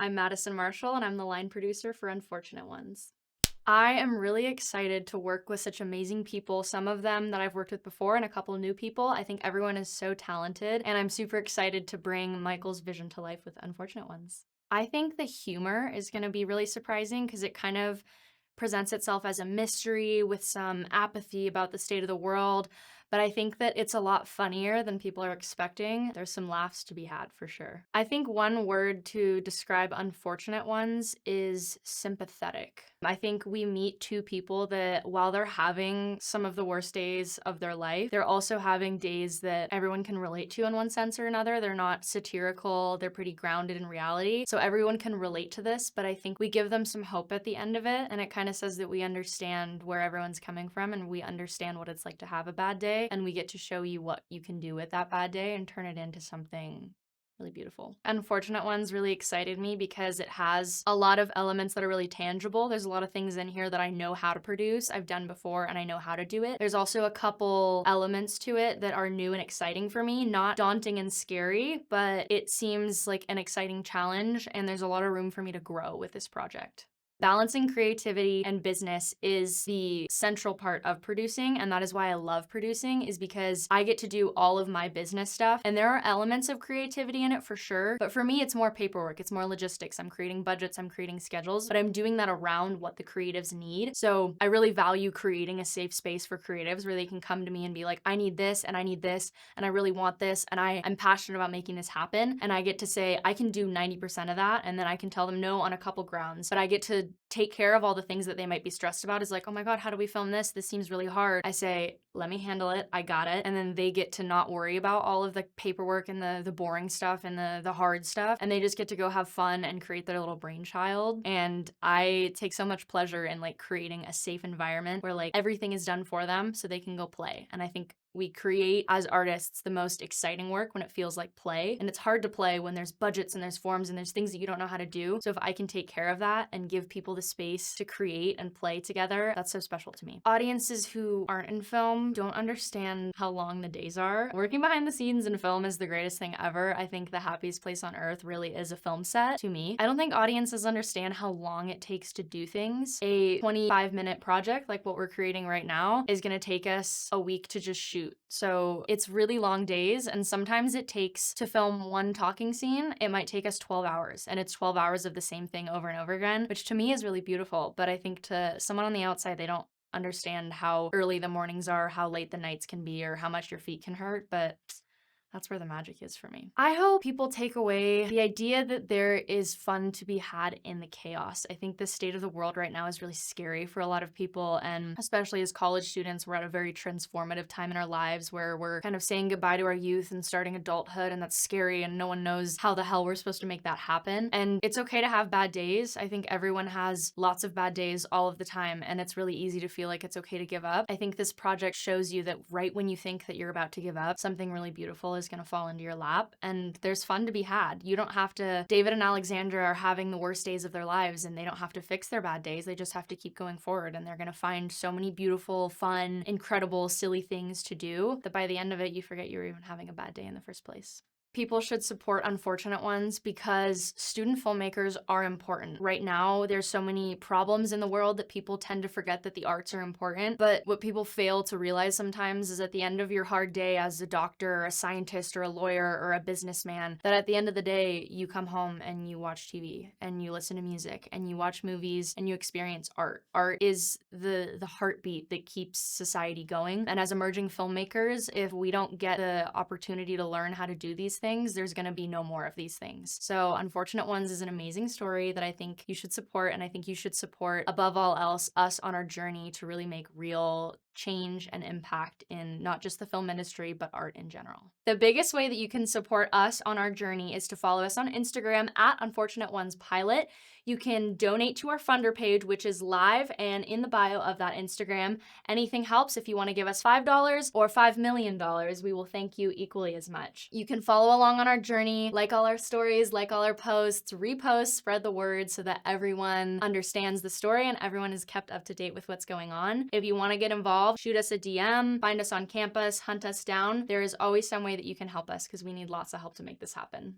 I'm Madison Marshall, and I'm the line producer for Unfortunate Ones. I am really excited to work with such amazing people, some of them that I've worked with before and a couple new people. I think everyone is so talented, and I'm super excited to bring Michael's vision to life with Unfortunate Ones. I think the humor is going to be really surprising because it kind of presents itself as a mystery with some apathy about the state of the world, but I think that it's a lot funnier than people are expecting. There's some laughs to be had for sure. I think one word to describe Unfortunate Ones is sympathetic. I think we meet two people that while they're having some of the worst days of their life, they're also having days that everyone can relate to in one sense or another. They're not satirical, they're pretty grounded in reality. So everyone can relate to this, but I think we give them some hope at the end of it, and it kind of says that we understand where everyone's coming from and we understand what it's like to have a bad day, and we get to show you what you can do with that bad day and turn it into something really beautiful. Unfortunate Ones really excited me because it has a lot of elements that are really tangible. There's a lot of things in here that I know how to produce, I've done before, and I know how to do it. There's also a couple elements to it that are new and exciting for me, not daunting and scary, but it seems like an exciting challenge, and there's a lot of room for me to grow with this project. Balancing creativity and business is the central part of producing, and that is why I love producing, is because I get to do all of my business stuff, and there are elements of creativity in it for sure, but for me it's more paperwork, it's more logistics. I'm creating budgets, I'm creating schedules, but I'm doing that around what the creatives need. So I really value creating a safe space for creatives where they can come to me and be like, I need this, and I need this, and I really want this, and I'm passionate about making this happen, and I get to say, I can do 90% of that, and then I can tell them no on a couple grounds, but I get to take care of all the things that they might be stressed about. Is like, oh my God, how do we film this? This seems really hard. I say, let me handle it. I got it. And then they get to not worry about all of the paperwork and the boring stuff and the hard stuff. And they just get to go have fun and create their little brainchild. And I take so much pleasure in like creating a safe environment where like everything is done for them so they can go play. And I think we create as artists the most exciting work when it feels like play. And it's hard to play when there's budgets and there's forms and there's things that you don't know how to do. So if I can take care of that and give people the space to create and play together, that's so special to me. Audiences who aren't in film don't understand how long the days are. Working behind the scenes in film is the greatest thing ever. I think the happiest place on earth really is a film set to me. I don't think audiences understand how long it takes to do things. A 25-minute project like what we're creating right now is gonna take us a week to just shoot. So it's really long days, and sometimes it takes to film one talking scene, it might take us 12 hours, and it's 12 hours of the same thing over and over again, which to me is really beautiful. But I think to someone on the outside, they don't understand how early the mornings are, how late the nights can be, or how much your feet can hurt, but that's where the magic is for me. I hope people take away the idea that there is fun to be had in the chaos. I think the state of the world right now is really scary for a lot of people, and especially as college students, we're at a very transformative time in our lives where we're kind of saying goodbye to our youth and starting adulthood, and that's scary, and no one knows how the hell we're supposed to make that happen. And it's okay to have bad days. I think everyone has lots of bad days all of the time, and it's really easy to feel like it's okay to give up. I think this project shows you that right when you think that you're about to give up, something really beautiful is going to fall into your lap, and there's fun to be had. You don't have to. David and Alexandra are having the worst days of their lives, and they don't have to fix their bad days. They just have to keep going forward, and they're going to find so many beautiful, fun, incredible, silly things to do that by the end of it, you forget you were even having a bad day in the first place. People should support Unfortunate Ones because student filmmakers are important. Right now, there's so many problems in the world that people tend to forget that the arts are important. But what people fail to realize sometimes is at the end of your hard day as a doctor or a scientist or a lawyer or a businessman, that at the end of the day, you come home and you watch TV and you listen to music and you watch movies and you experience art. Art is the heartbeat that keeps society going. And as emerging filmmakers, if we don't get the opportunity to learn how to do these things, there's going to be no more of these things. So Unfortunate Ones is an amazing story that I think you should support, and I think you should support above all else us on our journey to really make real change and impact in not just the film industry, but art in general. The biggest way that you can support us on our journey is to follow us on Instagram at Unfortunate Ones Pilot. You can donate to our funder page, which is live and in the bio of that Instagram. Anything helps. If you want to give us $5 or $5 million, we will thank you equally as much. You can follow along on our journey, like all our stories, like all our posts, repost, spread the word so that everyone understands the story and everyone is kept up to date with what's going on. If you want to get involved, shoot us a DM, find us on campus, hunt us down. There is always some way that you can help us because we need lots of help to make this happen.